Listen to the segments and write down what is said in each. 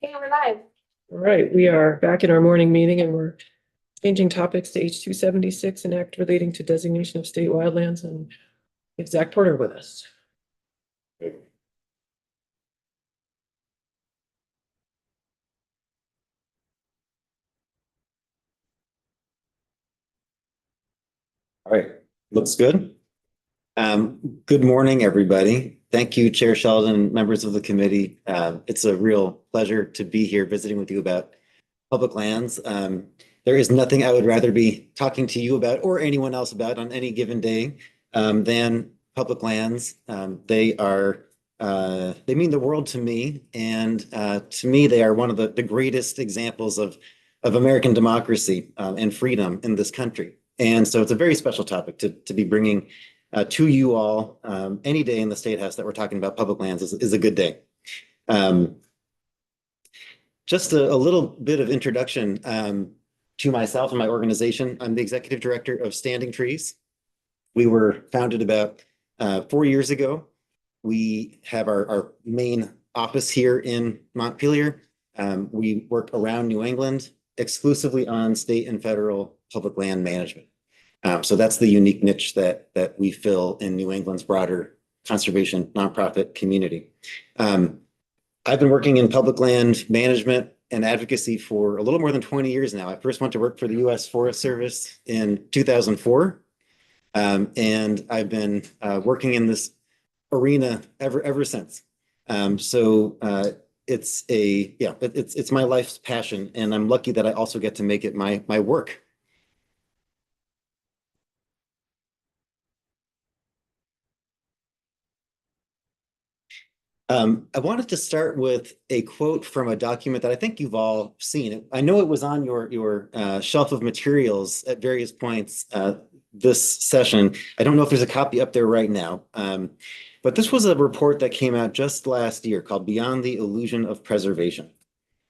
Okay, we're live. All right, we are back in our morning meeting and we're changing topics to H-276, an act relating to designation of state wildlands, and we have Zach Porter with us. All right, looks good. Good morning, everybody. Thank you, Chair Sheldon, members of the committee. It's a real pleasure to be here visiting with you about public lands. There is nothing I would rather be talking to you about or anyone else about on any given day than public lands. They mean the world to me, and to me, they are one of the greatest examples of American democracy and freedom in this country. And so it's a very special topic to be bringing to you all. Any day in the State House that we're talking about public lands is a good day. Just a little bit of introduction to myself and my organization. I'm the executive director of Standing Trees. We were founded about 4 years ago. We have our main office here in Montpelier. We work around New England exclusively on state and federal public land management. So that's the unique niche that we fill in New England's broader conservation nonprofit community. I've been working in public land management and advocacy for a little more than 20 years now. I first went to work for the U.S. Forest Service in 2004. And I've been working in this arena ever since. It's my life's passion, and I'm lucky that I also get to make it my work. I wanted to start with a quote from a document that I think you've all seen. I know it was on your shelf of materials at various points this session. I don't know if there's a copy up there right now, but this was a report that came out just last year called Beyond the Illusion of Preservation.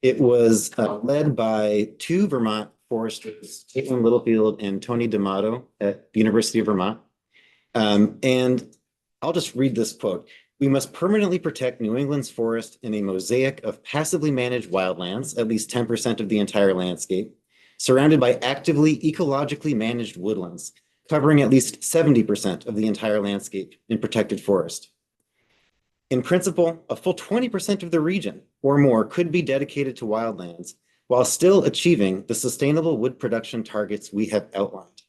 It was led by two Vermont foresters, Caitlin Littlefield and Tony D'Amato at the University of Vermont. And I'll just read this quote. "We must permanently protect New England's forest in a mosaic of passively managed wildlands, at least 10% of the entire landscape, surrounded by actively ecologically managed woodlands, covering at least 70% of the entire landscape in protected forest. In principle, a full 20% of the region or more could be dedicated to wildlands while still achieving the sustainable wood production targets we have outlined."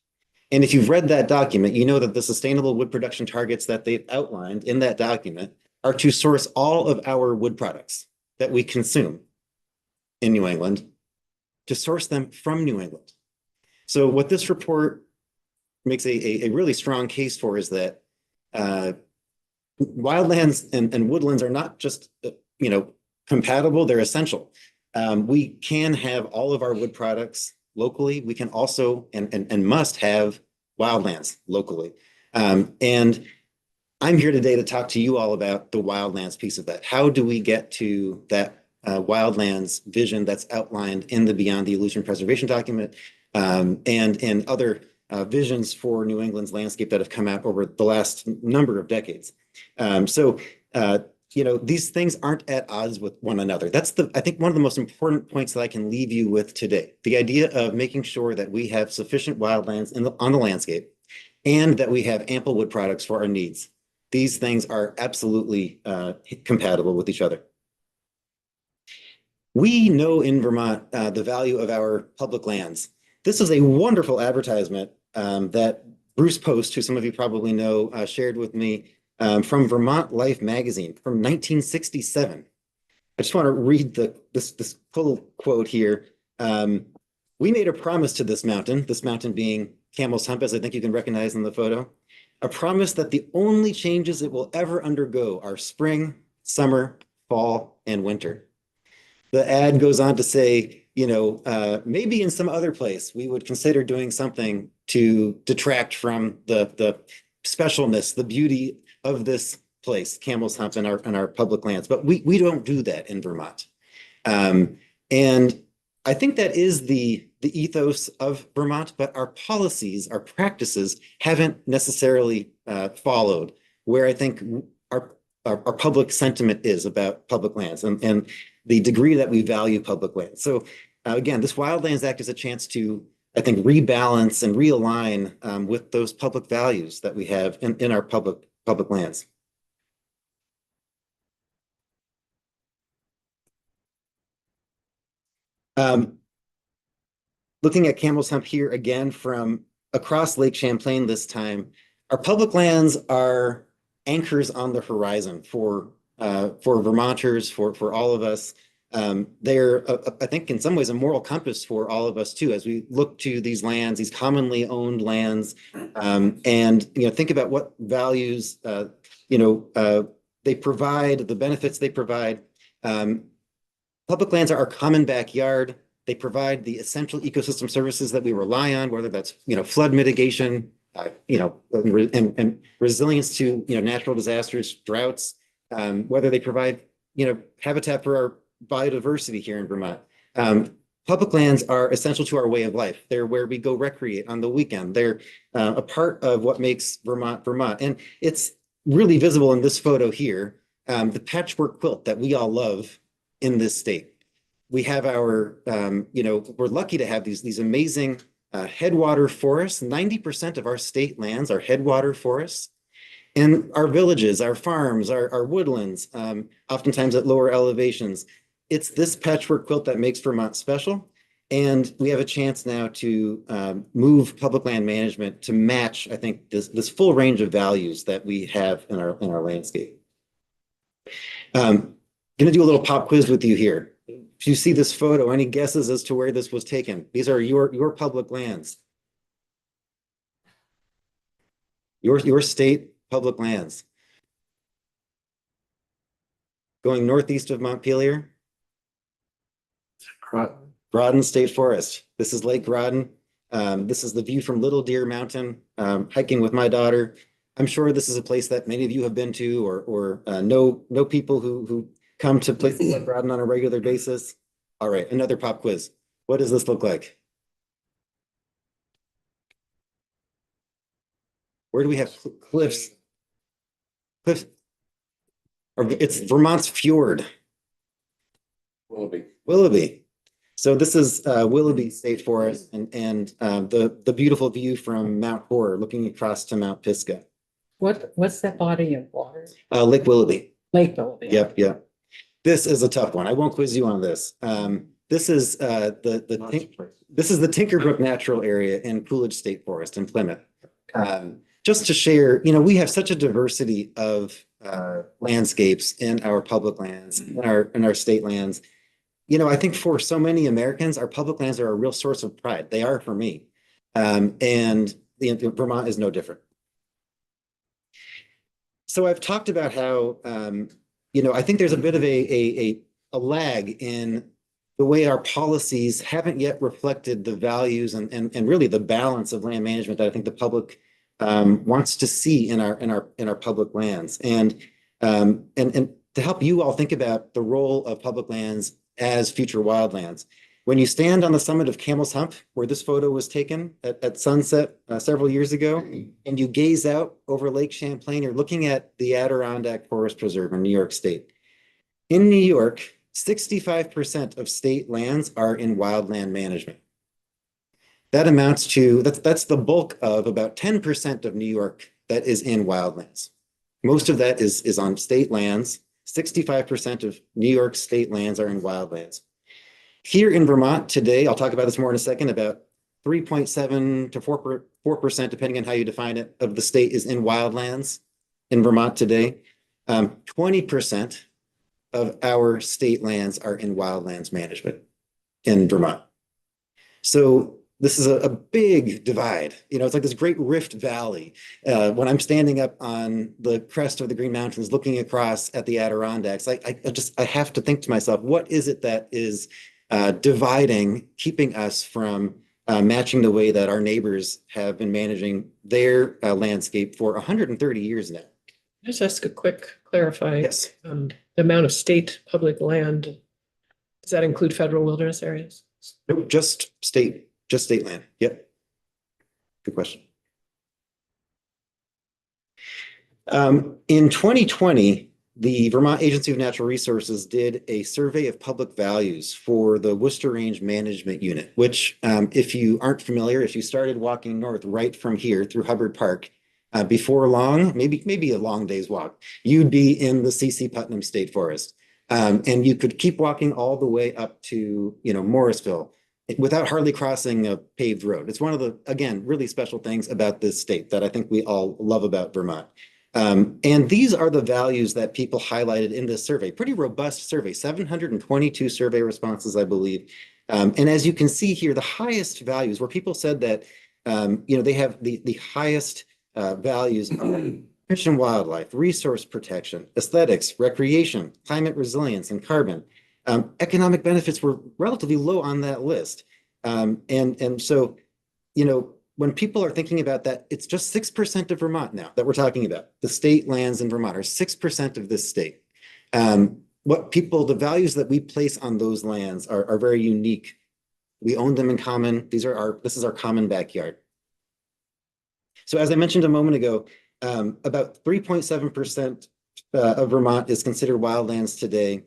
And if you've read that document, you know that the sustainable wood production targets that they've outlined in that document are to source all of our wood products that we consume in New England, to source them from New England. So what this report makes a really strong case for is that wildlands and woodlands are not just compatible, they're essential. We can have all of our wood products locally. We can also and must have wildlands locally. And I'm here today to talk to you all about the wildlands piece of that. How do we get to that wildlands vision that's outlined in the Beyond the Illusion Preservation document and in other visions for New England's landscape that have come out over the last number of decades. These things aren't at odds with one another. That's I think one of the most important points that I can leave you with today. The idea of making sure that we have sufficient wildlands on the landscape and that we have ample wood products for our needs. These things are absolutely compatible with each other. We know in Vermont the value of our public lands. This is a wonderful advertisement that Bruce Post, who some of you probably know, shared with me from Vermont Life magazine from 1967. I just want to read this full quote here. "We made a promise to this mountain being Camel's Hump, as I think you can recognize in the photo, a promise that the only changes it will ever undergo are spring, summer, fall, and winter." The ad goes on to say, maybe in some other place we would consider doing something to detract from the specialness, the beauty of this place, Camel's Hump, and our public lands. But we don't do that in Vermont. And I think that is the ethos of Vermont, but our policies, our practices haven't necessarily followed, where I think our public sentiment is about public lands and the degree that we value public lands. So again, this Wildlands Act is a chance to, I think, rebalance and realign with those public values that we have in our public lands. Looking at Camel's Hump here again from across Lake Champlain this time, our public lands are anchors on the horizon for Vermonters, for all of us. They're, I think, in some ways, a moral compass for all of us too, as we look to these lands, these commonly owned lands, and think about what values they provide, the benefits they provide. Public lands are our common backyard. They provide the essential ecosystem services that we rely on, whether that's flood mitigation, and resilience to natural disasters, droughts, whether they provide habitat for our biodiversity here in Vermont. Public lands are essential to our way of life. They're where we go recreate on the weekend. They're a part of what makes Vermont, Vermont. And it's really visible in this photo here, the patchwork quilt that we all love in this state. We have our, we're lucky to have these amazing headwater forests. 90% of our state lands are headwater forests. And our villages, our farms, our woodlands, oftentimes at lower elevations. It's this patchwork quilt that makes Vermont special. And we have a chance now to move public land management to match, I think, this full range of values that we have in our landscape. Going to do a little pop quiz with you here. If you see this photo, any guesses as to where this was taken? These are your public lands. Your state public lands. Going northeast of Montpelier. Groton State Forest. This is Lake Groton. This is the view from Little Deer Mountain, hiking with my daughter. I'm sure this is a place that many of you have been to or know people who come to places like Groton on a regular basis. All right, another pop quiz. What does this look like? Where do we have cliffs? It's Vermont's fjord. Willoughby. So this is Willoughby State Forest and the beautiful view from Mount Horror looking across to Mount Pisgah. What's that body of water? Lake Willoughby. Lake Willoughby. Yep. This is a tough one. I won't quiz you on this. This is this is the Tinkerbrook Natural Area in Coolidge State Forest in Plymouth. Just to share, we have such a diversity of landscapes in our public lands, in our state lands. I think for so many Americans, our public lands are a real source of pride. They are for me. And Vermont is no different. So I've talked about how, I think there's a bit of a lag in the way our policies haven't yet reflected the values and really the balance of land management that I think the public wants to see in our public lands. And to help you all think about the role of public lands as future wildlands. When you stand on the summit of Camel's Hump, where this photo was taken at sunset several years ago, and you gaze out over Lake Champlain, you're looking at the Adirondack Forest Preserve in New York State. In New York, 65% of state lands are in wildland management. That amounts to, that's the bulk of about 10% of New York that is in wildlands. Most of that is on state lands. 65% of New York state lands are in wildlands. Here in Vermont today, I'll talk about this more in a second, about 3.7 to 4%, depending on how you define it, of the state is in wildlands in Vermont today. 20% of our state lands are in wildlands management in Vermont. So this is a big divide. It's like this great rift valley. When I'm standing up on the crest of the Green Mountains, looking across at the Adirondacks, I have to think to myself, what is it that is dividing, keeping us from matching the way that our neighbors have been managing their landscape for 130 years now? Just ask a quick clarify. Yes. The amount of state public land, does that include federal wilderness areas? Nope, just state land. Yep. Good question. In 2020, the Vermont Agency of Natural Resources did a survey of public values for the Worcester Range Management Unit, which, if you aren't familiar, if you started walking north right from here through Hubbard Park, before long, maybe a long day's walk, you'd be in the C.C. Putnam State Forest. And you could keep walking all the way up to, Morrisville without hardly crossing a paved road. It's one of the, again, really special things about this state that I think we all love about Vermont. And these are the values that people highlighted in this survey. Pretty robust survey, 722 survey responses, I believe. And as you can see here, the highest values where people said that, they have the highest values are fish and wildlife, resource protection, aesthetics, recreation, climate resilience, and carbon. Economic benefits were relatively low on that list. And so, when people are thinking about that, it's just 6% of Vermont now that we're talking about. The state lands in Vermont are 6% of this state. The values that we place on those lands are very unique. We own them in common. This is our common backyard. So as I mentioned a moment ago, about 3.7% of Vermont is considered wildlands today.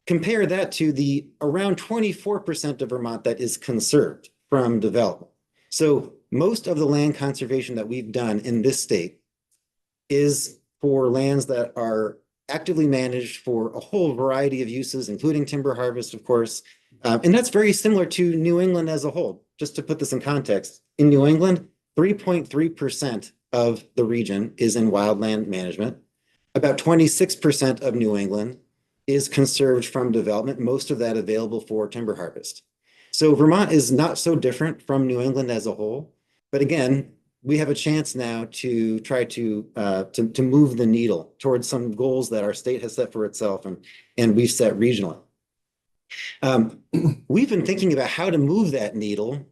Compare that to the around 24% of Vermont that is conserved from development. So most of the land conservation that we've done in this state is for lands that are actively managed for a whole variety of uses, including timber harvest, of course. And that's very similar to New England as a whole. Just to put this in context, in New England, 3.3% of the region is in wildland management. About 26% of New England is conserved from development, most of that available for timber harvest. So Vermont is not so different from New England as a whole. But again, we have a chance now to try to move the needle towards some goals that our state has set for itself and we've set regionally. We've been thinking about how to move that needle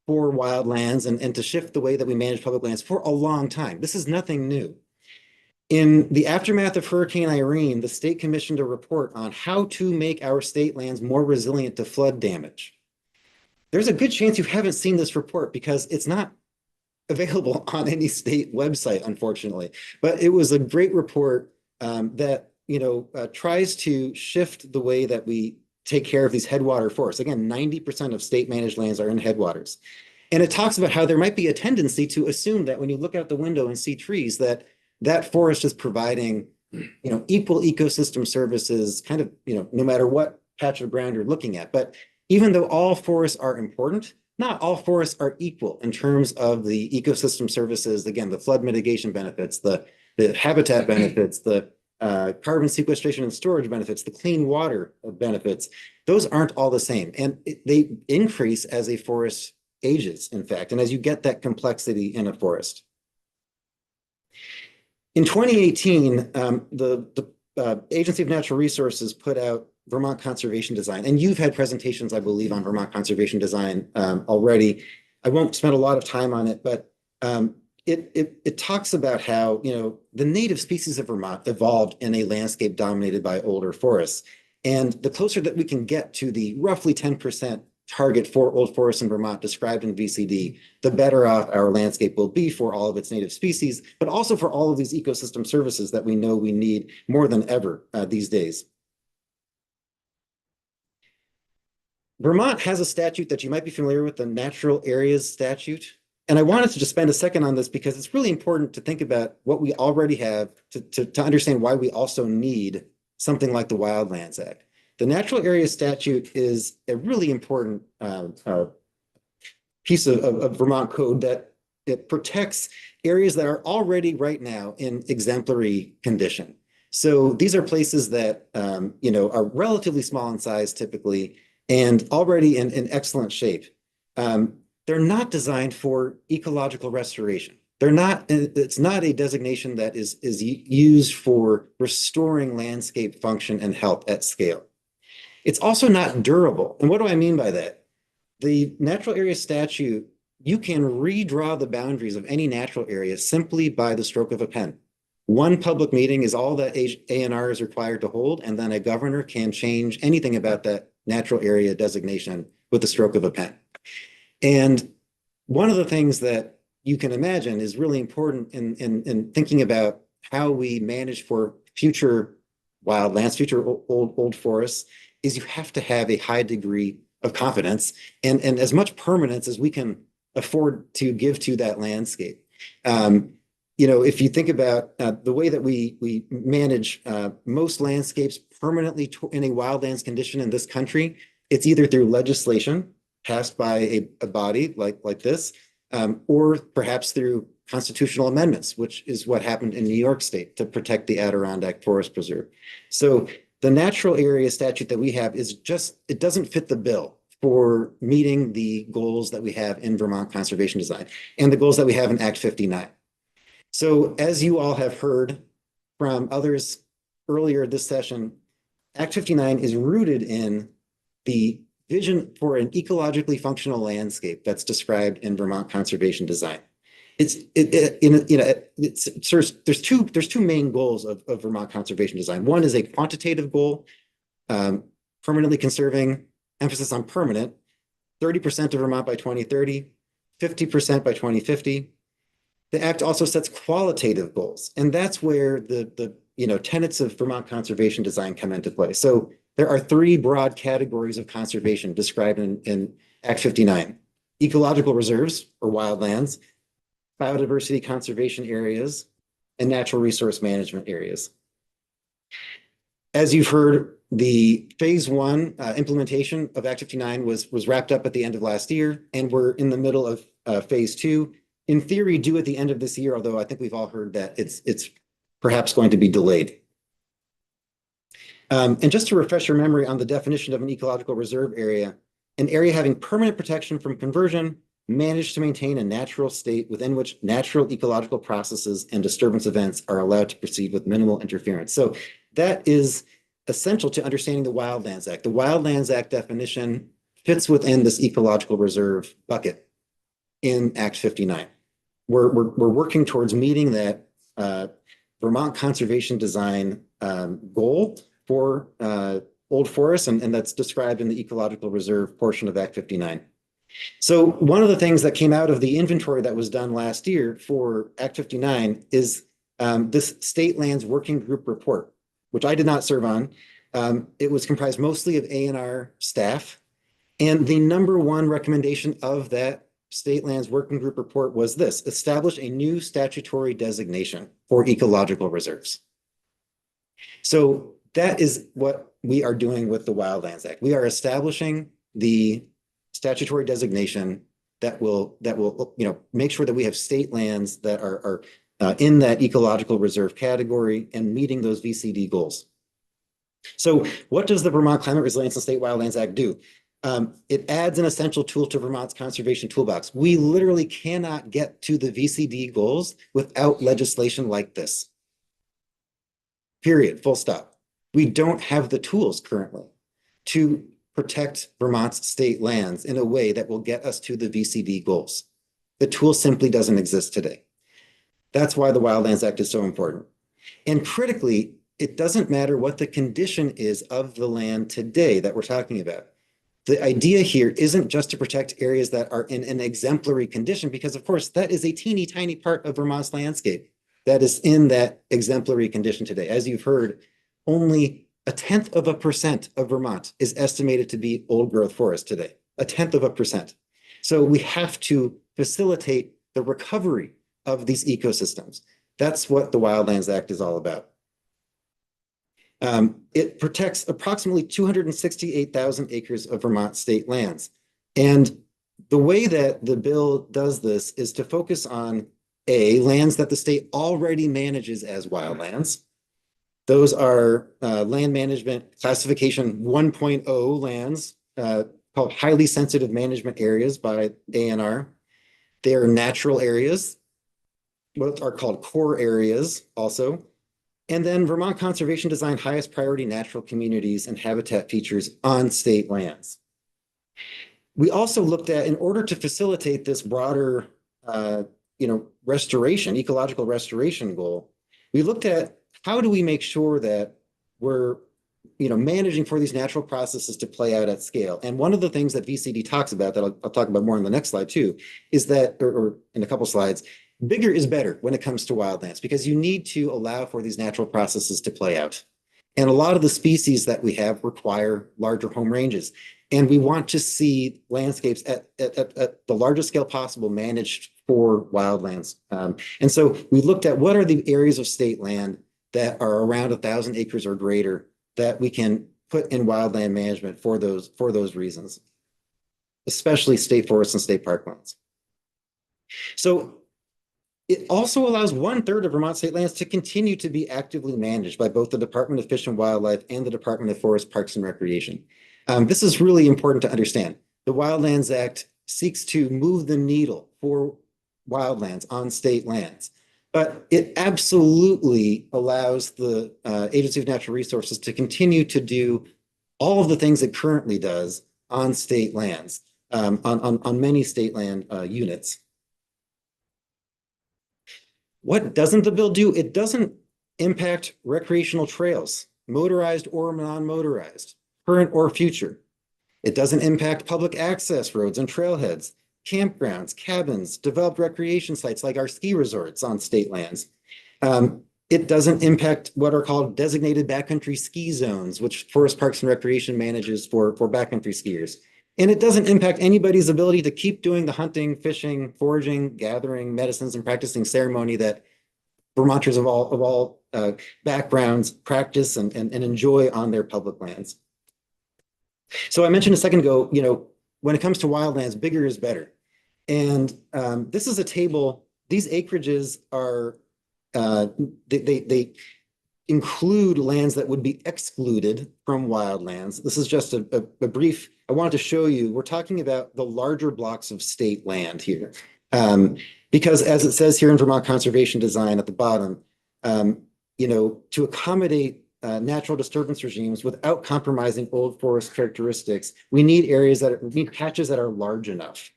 for wildlands and to shift the way that we manage public lands for a long time. This is nothing new. In the aftermath of Hurricane Irene, the state commissioned a report on how to make our state lands more resilient to flood damage. There's a good chance you haven't seen this report because it's not available on any state website, unfortunately. But it was a great report that tries to shift the way that we take care of these headwater forests. Again, 90% of state managed lands are in headwaters. And it talks about how there might be a tendency to assume that when you look out the window and see trees, that forest is providing, equal ecosystem services, kind of, no matter what patch of ground you're looking at. But even though all forests are important, not all forests are equal in terms of the ecosystem services. Again, the flood mitigation benefits, the habitat benefits, the carbon sequestration and storage benefits, the clean water benefits. Those aren't all the same. And they increase as a forest ages, in fact, and as you get that complexity in a forest. In 2018, the Agency of Natural Resources put out Vermont Conservation Design, and you've had presentations, I believe, on Vermont Conservation Design already. I won't spend a lot of time on it, but it talks about how the native species of Vermont evolved in a landscape dominated by older forests, and the closer that we can get to the roughly 10% target for old forests in Vermont described in VCD, the better off our landscape will be for all of its native species, but also for all of these ecosystem services that we know we need more than ever these days. Vermont has a statute that you might be familiar with, the Natural Areas Statute. And I wanted to just spend a second on this because it's really important to think about what we already have to understand why we also need something like the Wildlands Act. The Natural Areas Statute is a really important piece of Vermont code that it protects areas that are already right now in exemplary condition. So these are places that are relatively small in size typically and already in excellent shape. They're not designed for ecological restoration. It's not a designation that is used for restoring landscape function and health at scale. It's also not durable. And what do I mean by that? The Natural Area Statute, you can redraw the boundaries of any natural area simply by the stroke of a pen. One public meeting is all that ANR is required to hold, and then a governor can change anything about that natural area designation with the stroke of a pen. And one of the things that you can imagine is really important in thinking about how we manage for future wildlands, future old forests, is you have to have a high degree of confidence and as much permanence as we can afford to give to that landscape. If you think about the way that we manage most landscapes permanently in a wildlands condition in this country, it's either through legislation passed by a body like this, or perhaps through constitutional amendments, which is what happened in New York State to protect the Adirondack Forest Preserve. So the natural area statute that we have it doesn't fit the bill for meeting the goals that we have in Vermont conservation design and the goals that we have in Act 59. So as you all have heard from others earlier this session, Act 59 is rooted in the vision for an ecologically functional landscape that's described in Vermont conservation design. There's two main goals of Vermont conservation design. One is a quantitative goal, permanently conserving, emphasis on permanent, 30% of Vermont by 2030, 50% by 2050. The Act also sets qualitative goals, and that's where the tenets of Vermont conservation design come into play. So there are three broad categories of conservation described in Act 59: ecological reserves or wildlands, biodiversity conservation areas, and natural resource management areas. As you've heard, the phase one implementation of Act 59 was wrapped up at the end of last year, and we're in the middle of phase two. In theory, due at the end of this year, although I think we've all heard that it's perhaps going to be delayed. And just to refresh your memory on the definition of an ecological reserve area, an area having permanent protection from conversion, managed to maintain a natural state within which natural ecological processes and disturbance events are allowed to proceed with minimal interference. So that is essential to understanding the Wildlands Act. The Wildlands Act definition fits within this ecological reserve bucket in Act 59. We're working towards meeting that Vermont conservation design goal for old forests, and that's described in the ecological reserve portion of Act 59. So one of the things that came out of the inventory that was done last year for Act 59 is this State Lands Working Group report, which I did not serve on. It was comprised mostly of A&R staff, and the number one recommendation of that State Lands Working Group report was this: establish a new statutory designation for ecological reserves. So that is what we are doing with the Wildlands Act. We are establishing the statutory designation that will make sure that we have state lands that are in that ecological reserve category and meeting those VCD goals. So what does the Vermont Climate Resilience and State Wildlands Act do? It adds an essential tool to Vermont's conservation toolbox. We literally cannot get to the VCD goals without legislation like this. Period, full stop. We don't have the tools currently to protect Vermont's state lands in a way that will get us to the VCD goals. The tool simply doesn't exist today. That's why the Wildlands Act is so important. And critically, it doesn't matter what the condition is of the land today that we're talking about. The idea here isn't just to protect areas that are in an exemplary condition, because of course that is a teeny tiny part of Vermont's landscape that is in that exemplary condition today. As you've heard, only 0.1% of Vermont is estimated to be old growth forest today, 0.1%. So we have to facilitate the recovery of these ecosystems. That's what the Wildlands Act is all about. It protects approximately 268,000 acres of Vermont state lands. And the way that the bill does this is to focus on lands that the state already manages as wildlands. Those are land management classification 1.0 lands called highly sensitive management areas by A&R. They are natural areas, what are called core areas also. And then Vermont Conservation Design highest priority natural communities and habitat features on state lands. We also looked at, in order to facilitate this broader restoration, ecological restoration goal, we looked at how do we make sure that we're managing for these natural processes to play out at scale. And one of the things that VCD talks about, that I'll talk about more on the next slide too, is that, or in a couple slides, bigger is better when it comes to wildlands because you need to allow for these natural processes to play out. And a lot of the species that we have require larger home ranges. And we want to see landscapes at the largest scale possible managed for wildlands. And so we looked at what are the areas of state land that are around 1,000 acres or greater that we can put in wildland management for those reasons, especially state forests and state parklands. So it also allows 1/3 of Vermont state lands to continue to be actively managed by both the Department of Fish and Wildlife and the Department of Forest, Parks and Recreation. This is really important to understand. The Wildlands Act seeks to move the needle for wildlands on state lands, but it absolutely allows the Agency of Natural Resources to continue to do all of the things it currently does on state lands, on many state land units. What doesn't the bill do? It doesn't impact recreational trails, motorized or non-motorized, current or future. It doesn't impact public access roads and trailheads, campgrounds, cabins, developed recreation sites like our ski resorts on state lands. It doesn't impact what are called designated backcountry ski zones, which Forest Parks and Recreation manages for backcountry skiers. And it doesn't impact anybody's ability to keep doing the hunting, fishing, foraging, gathering medicines, and practicing ceremony that Vermonters of all backgrounds practice and enjoy on their public lands. So I mentioned a second ago, when it comes to wildlands, bigger is better. And this is a table. These acreages are, they include lands that would be excluded from wildlands. This is just a brief, I wanted to show you, we're talking about the larger blocks of state land here. Because as it says here in Vermont Conservation Design at the bottom, to accommodate natural disturbance regimes without compromising old forest characteristics, we need patches that are large enough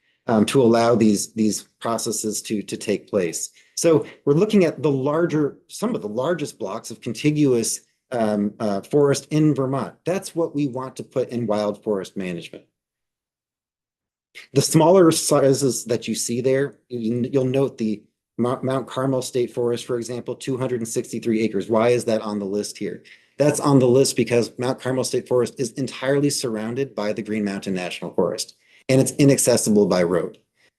to allow these processes to take place. So we're looking at some of the largest blocks of contiguous forest in Vermont. That's what we want to put in wild forest management. The smaller sizes that you see there, you'll note the Mount Carmel State Forest, for example, 263 acres. Why is that on the list here? That's on the list because Mount Carmel State Forest is entirely surrounded by the Green Mountain National Forest, and it's inaccessible by road.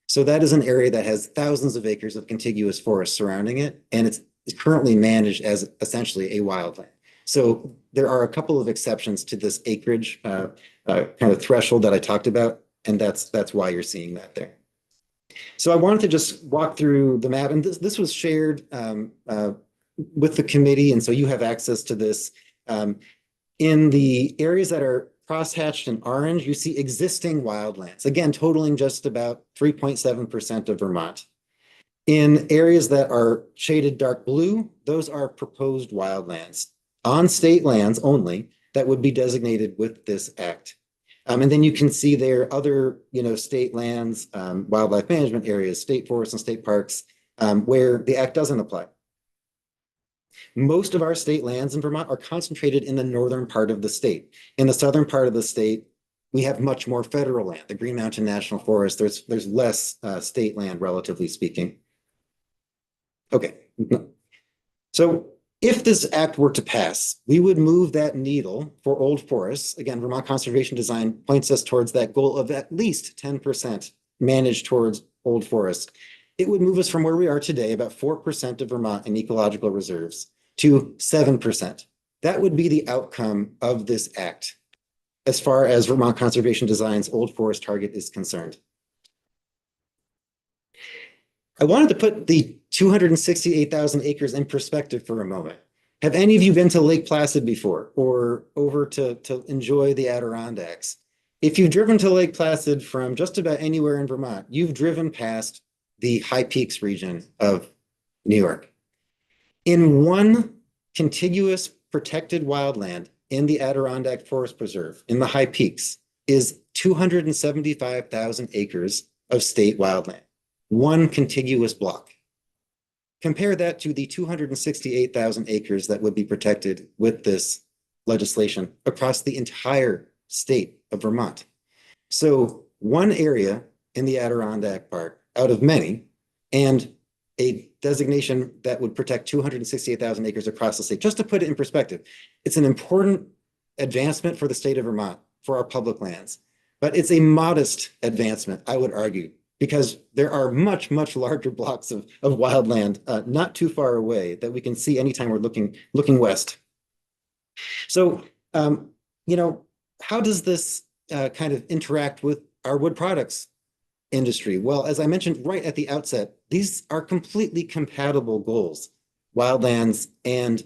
So that is an area that has thousands of acres of contiguous forest surrounding it, and it's currently managed as essentially a wildland. So there are a couple of exceptions to this acreage kind of threshold that I talked about, and that's why you're seeing that there. So I wanted to just walk through the map, and this was shared with the committee, and so you have access to this. In the areas that are crosshatched in orange, you see existing wildlands, again, totaling just about 3.7% of Vermont. In areas that are shaded dark blue, those are proposed wildlands on state lands only that would be designated with this act. And then you can see there other, state lands, wildlife management areas, state forests and state parks, where the act doesn't apply. Most of our state lands in Vermont are concentrated in the northern part of the state. In the southern part of the state, we have much more federal land, the Green Mountain National Forest. There's less state land, relatively speaking. Okay. So if this act were to pass, we would move that needle for old forests. Again, Vermont Conservation Design points us towards that goal of at least 10% managed towards old forests. It would move us from where we are today, about 4% of Vermont in ecological reserves, to 7%. That would be the outcome of this act, as far as Vermont Conservation Design's old forest target is concerned. I wanted to put the 268,000 acres in perspective for a moment. Have any of you been to Lake Placid before, or over to enjoy the Adirondacks? If you've driven to Lake Placid from just about anywhere in Vermont, you've driven past the High Peaks region of New York. In one contiguous protected wildland in the Adirondack Forest Preserve, in the High Peaks, is 275,000 acres of state wildland. One contiguous block. Compare that to the 268,000 acres that would be protected with this legislation across the entire state of Vermont. So one area in the Adirondack Park out of many, and a designation that would protect 268,000 acres across the state. Just to put it in perspective, it's an important advancement for the state of Vermont, for our public lands. But it's a modest advancement, I would argue, because there are much, much larger blocks of wildland not too far away that we can see anytime we're looking west. So, how does this kind of interact with our wood products industry? Well, as I mentioned right at the outset, these are completely compatible goals, wildlands and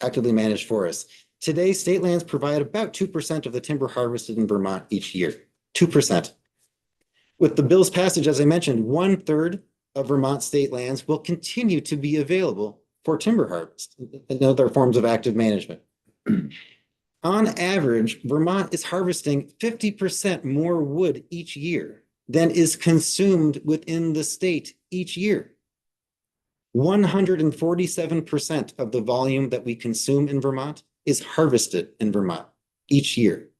actively managed forests. Today, state lands provide about 2% of the timber harvested in Vermont each year, 2%. With the bill's passage, as I mentioned, 1/3 of Vermont state lands will continue to be available for timber harvest and other forms of active management. On average, Vermont is harvesting 50% more wood each year than is consumed within the state each year. 147% of the volume that we consume in Vermont is harvested in Vermont each year.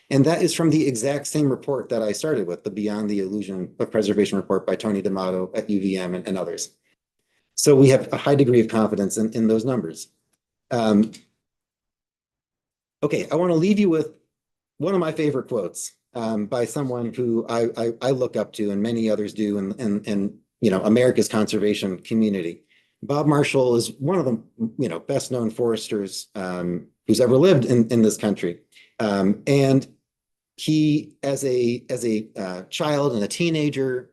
And that is from the exact same report that I started with, the Beyond the Illusion of Preservation report by Tony D'Amato at UVM and others. So we have a high degree of confidence in those numbers. Okay, I want to leave you with one of my favorite quotes by someone who I look up to and many others do in America's conservation community. Bob Marshall is one of the best known foresters who's ever lived in this country. And he, as a child and a teenager,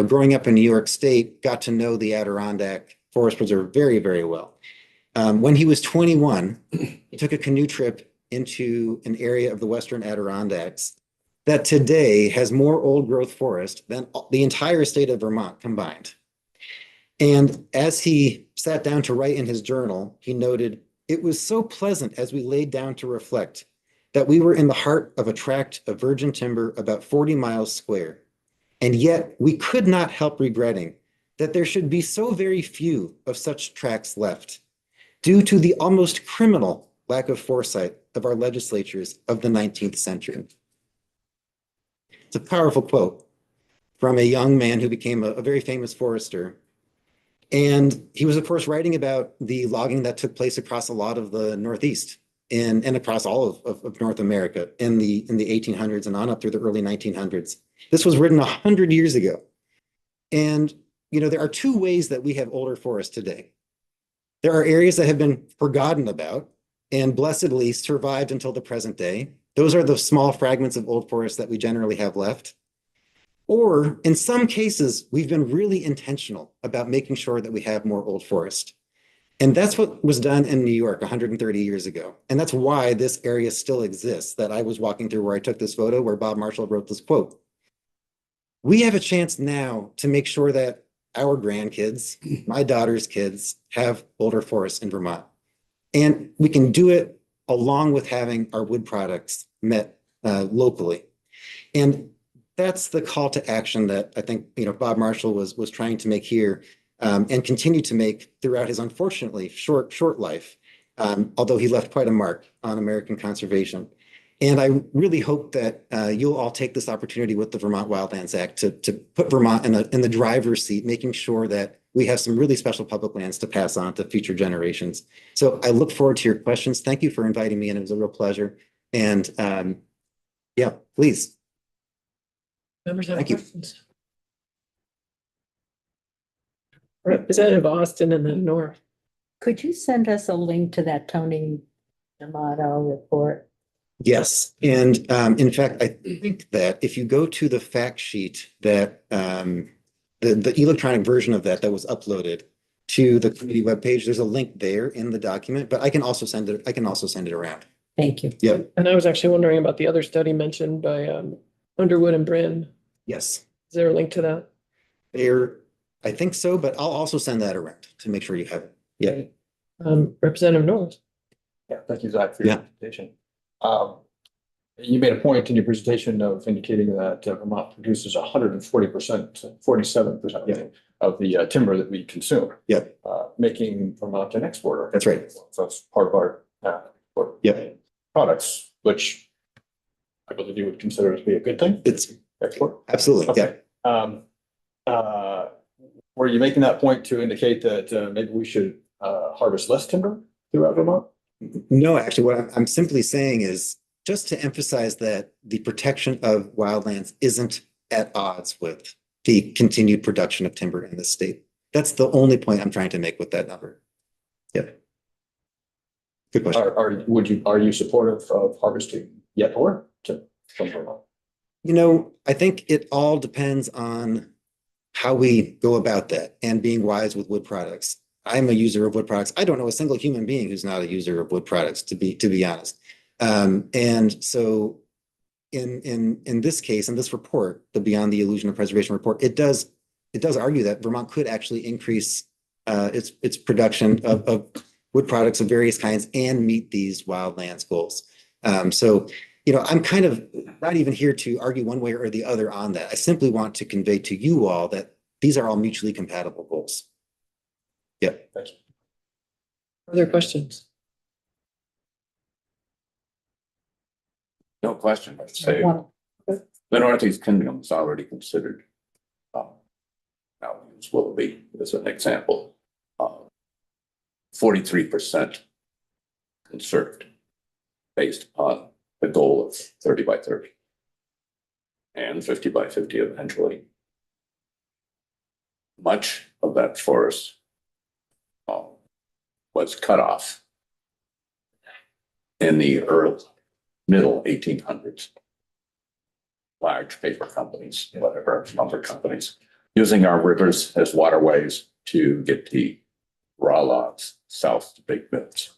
growing up in New York State, got to know the Adirondack Forest Preserve very, very well. When he was 21, he took a canoe trip into an area of the Western Adirondacks that today has more old growth forest than the entire state of Vermont combined. And as he sat down to write in his journal, he noted, "It was so pleasant as we laid down to reflect that we were in the heart of a tract of virgin timber about 40 miles square. And yet we could not help regretting that there should be so very few of such tracts left, due to the almost criminal lack of foresight of our legislatures of the 19th century." It's a powerful quote from a young man who became a very famous forester. And he was, of course, writing about the logging that took place across a lot of the Northeast and across all of North America in the 1800s and on up through the early 1900s. This was written 100 years ago. And, there are two ways that we have older forests today. There are areas that have been forgotten about and blessedly survived until the present day. Those are the small fragments of old forests that we generally have left. Or in some cases, we've been really intentional about making sure that we have more old forest. And that's what was done in New York 130 years ago. And that's why this area still exists that I was walking through where I took this photo, where Bob Marshall wrote this quote. We have a chance now to make sure that our grandkids, my daughter's kids, have older forests in Vermont. And we can do it along with having our wood products met locally. And that's the call to action that I think Bob Marshall was trying to make here and continue to make throughout his unfortunately short life, although he left quite a mark on American conservation. And I really hope that you'll all take this opportunity with the Vermont Wildlands Act to put Vermont in the driver's seat, making sure that we have some really special public lands to pass on to future generations. So I look forward to your questions. Thank you for inviting me in. It was a real pleasure. And yeah, please. Members have Thank you. questions? Representative Austin and then Nora. Could you send us a link to that Tony D'Amato report? Yes, and in fact, I think that if you go to the fact sheet that the electronic version of that was uploaded to the committee webpage, there's a link there in the document, but I can also send it. I can also send it around. Thank you. Yeah. And I was actually wondering about the other study mentioned by Underwood and Brin. Yes. Is there a link to that? There, I think so, but I'll also send that around to make sure you have it. Yeah. Representative Norris. Yeah, thank you, Zach, for your Yeah. presentation. You made a point in your presentation of indicating that Vermont produces 140%, 47% of the timber that we consume. Yep. Making Vermont an exporter. That's right. So that's part of our products, which I believe you would consider to be a good thing. It's Export. absolutely. Okay. Were you making that point to indicate that maybe we should harvest less timber throughout Vermont? No, actually, what I'm simply saying is just to emphasize that the protection of wildlands isn't at odds with the continued production of timber in the state. That's the only point I'm trying to make with that number. Yep. Good question. Are you supportive of harvesting yet more timber from Vermont? You know, I think it all depends on how we go about that and being wise with wood products. I'm a user of wood products. I don't know a single human being who's not a user of wood products, to be honest. And so in this case, in this report, the Beyond the Illusion of Preservation report, it does argue that Vermont could actually increase its production of wood products of various kinds and meet these wildlands goals. So, you know, I'm kind of not even here to argue one way or the other on that. I simply want to convey to you all that these are all mutually compatible goals. Yep. Thank you. Other questions? No question, I'd say One- the Northeast Kingdom is already considered. Now use Willoughby as an example. 43% conserved based upon the goal of 30 by 30 and 50 by 50 eventually. Much of that forest was cut off in the middle 1800s. Large paper companies, whatever, lumber companies, using our rivers as waterways to get the raw logs south to big mills.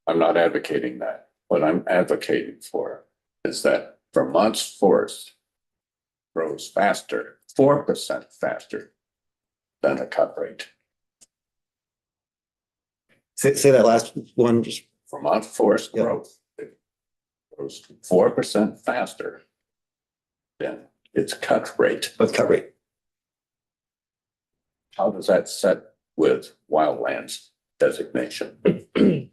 I'm not advocating that. What I'm advocating for is that Vermont's forest grows faster, 4% faster than the cut rate. Say that last one. Just Vermont forest Yeah. growth grows 4% faster than its cut rate. let's cut rate. How does that set with wildlands designation? Good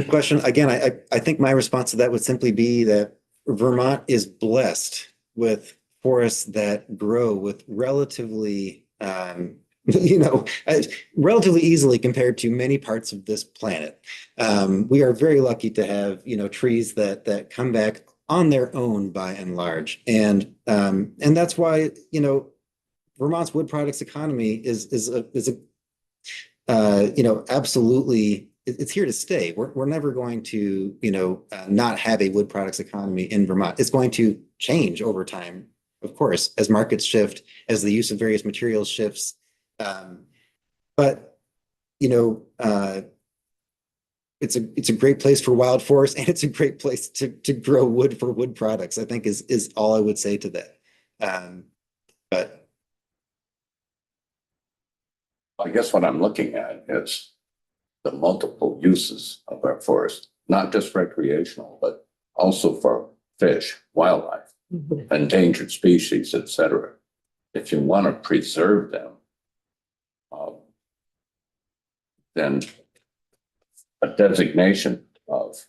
question. Again, I think my response to that would simply be that Vermont is blessed with forests that grow with relatively, relatively easily compared to many parts of this planet. We are very lucky to have, trees that come back on their own by and large. And that's why, Vermont's wood products economy is absolutely, it's here to stay. We're never going to, not have a wood products economy in Vermont. It's going to change over time, of course, as markets shift, as the use of various materials shifts. But it's a great place for wild forests, and it's a great place to grow wood for wood products, I think is all I would say to that. But I guess what I'm looking at is the multiple uses of our forest, not just recreational, but also for fish, wildlife, endangered species, etc. If you want to preserve them, then a designation of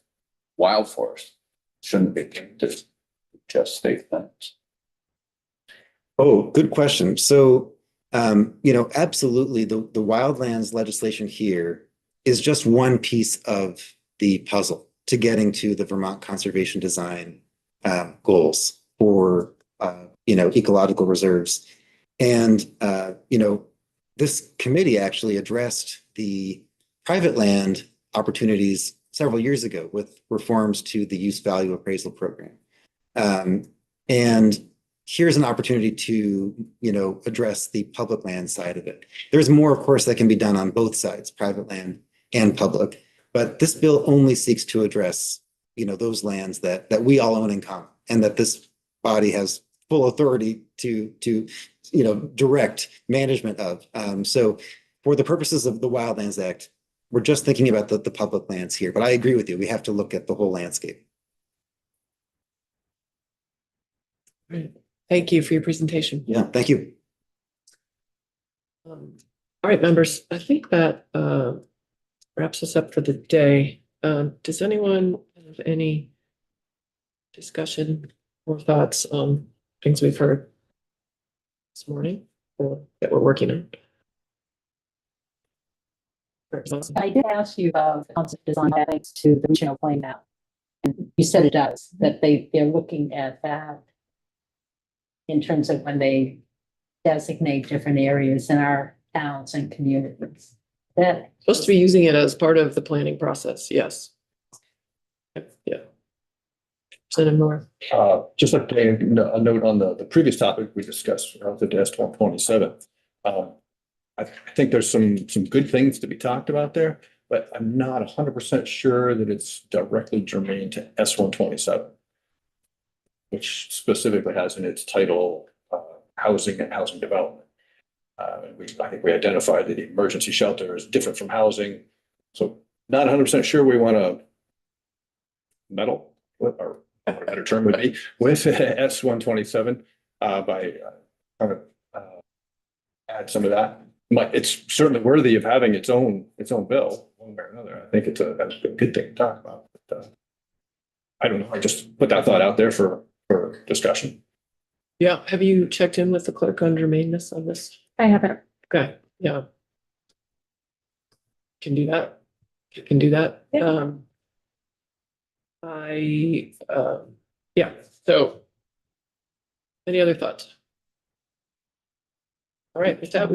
wild forest shouldn't be just state limits. Oh, good question. So, absolutely, the wildlands legislation here is just one piece of the puzzle to getting to the Vermont conservation design goals for, ecological reserves. And, this committee actually addressed the private land opportunities several years ago with reforms to the use value appraisal program. And here's an opportunity to, address the public land side of it. There's more, of course, that can be done on both sides, private land and public. But this bill only seeks to address, those lands that we all own in common, and that this body has full authority to direct management of. So for the purposes of the Wildlands Act, we're just thinking about the public lands here. But I agree with you. We have to look at the whole landscape. Right. Thank you for your presentation. Yeah, thank you. All right, members, I think that wraps us up for the day. Does anyone have any discussion or thoughts on things we've heard? this morning, or that we're working on. Awesome. I did ask you about the concept design that links to the regional plan map. And you said it does, that they're looking at that in terms of when they designate different areas in our towns and communities. That, Supposed to be using it as part of the planning process, yes. Yeah. Representative Moore. Just like a note on the previous topic we discussed relative to S-127. I think there's some good things to be talked about there, but I'm not 100% sure that it's directly germane to S-127, which specifically has in its title, housing and housing development. I think we identified that emergency shelter is different from housing. So not 100% sure we want to meddle with, or a better term would be, with S-127 by trying to add some of that. But it's certainly worthy of having its own bill, one way or another. I think it's a good thing to talk about. But, I don't know. I just put that thought out there for discussion. Yeah, have you checked in with the clerk on germaneness on this? I haven't. Okay, yeah. Can do that. Can do that. Yeah. Yeah, so. Any other thoughts? All right, with that,